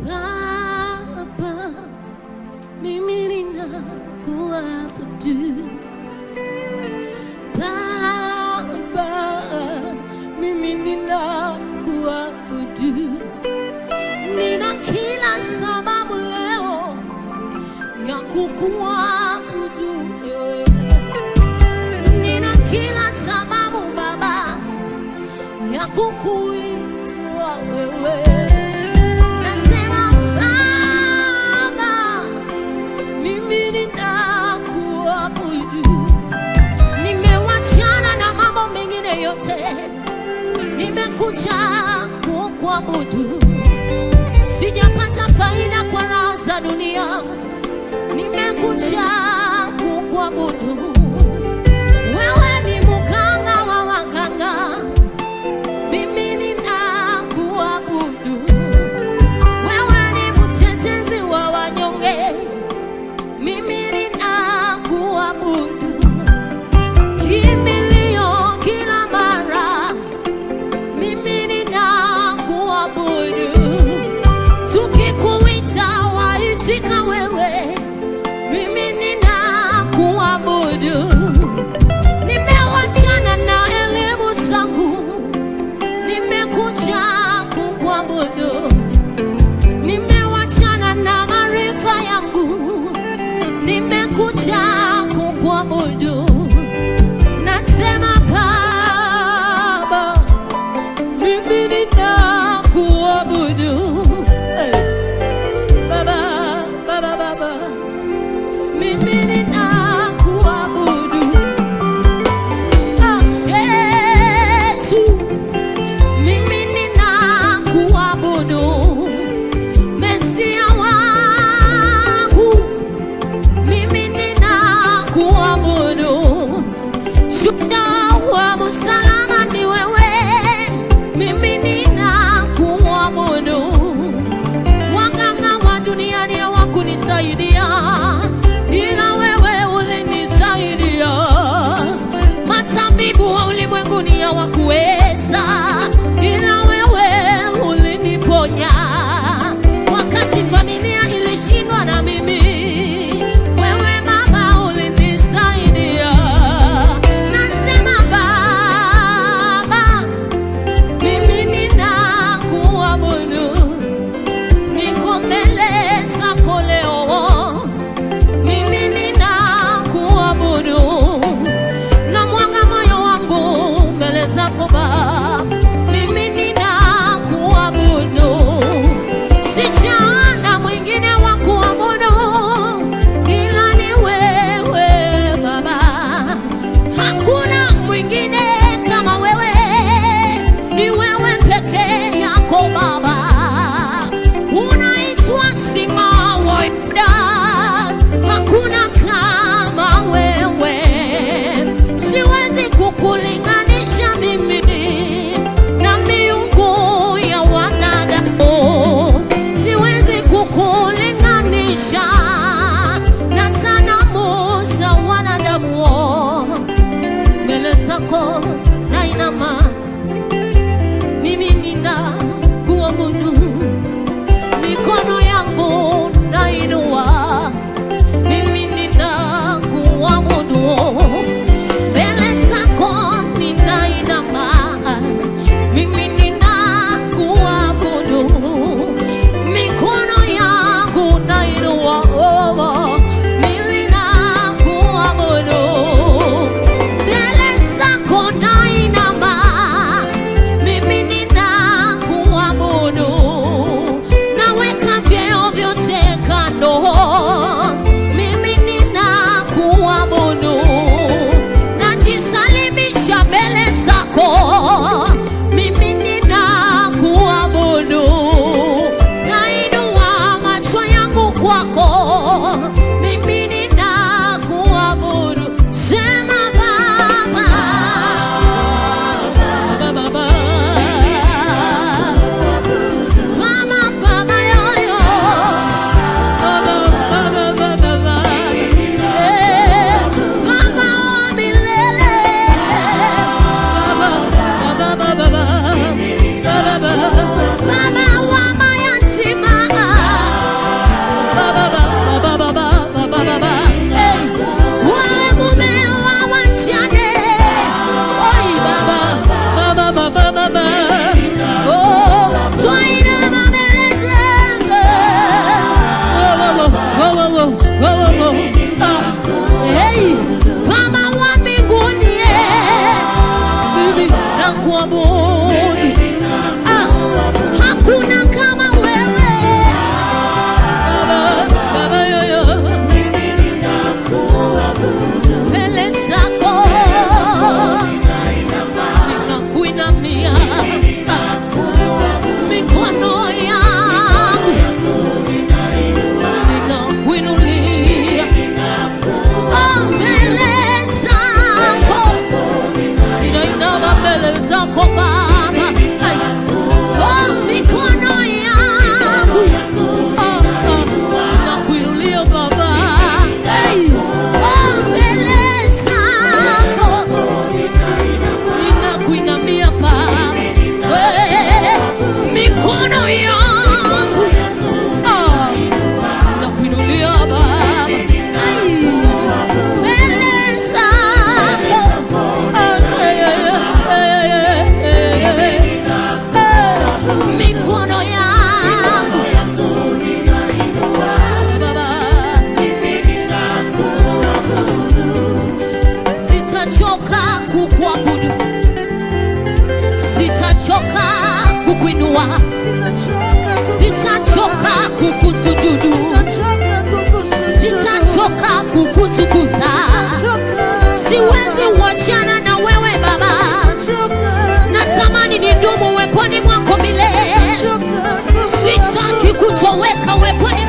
Baba, mimi ninakuabudu. Baba, mimi ninakuabudu. Nina kila sababu leo ya kukuabudu wewe. Nina kila sababu Baba ya kukuinua wewe. Nasema Baba, mimi ninakuabudu. Nimewachana na mambo mengine yote, nimekuja kukuabudu. Sijapata faida kwa raha za dunia, nimekuja kukuabudu. Wewe ni mganga wa waganga, mimi ninakuabudu. Wewe ni mtetezi wa wanyonge, mimi ninakuabudu. Kimbilio kila mara, mimi ninakuabudu. Tukikuita waitika wewe, mimi ninakuabudu. Nimewachana na elimu zangu, nimekuja kukuabudu. Nimewachana na maarifa yangu, nimekuja kukuabudu. Nasema Baba, mimi ninakuabudu. Baba, Baba, Baba, mimi ninakuabudu. Yesu, mimi ninakuabudu. Mesia wangu, mimi ninakuabudu. Shuhuda wa msalaba ni wewe, mimi ninakuabudu. Waganga wa duniani hawakunisaidia, ila wewe ulinisaidia. Matabibu wa ulimwenguni hawakuweza, ila wewe uliniponya. Wakati familia ilishindwa na mimi, wewe Baba ulinisaidia. Nasema Baba, mimi ninakuabudu. Niko mbele zako leo, mimi ninakuabudu. Namwaga moyo wangu mbele zako Baba, mimi ninakuabudu. sitachoka kukusujudu, sitachoka kukutukuza. Siwezi wachana na wewe Baba, natamani nidumu weponi mwako milele. Sitaki kutoweka weponi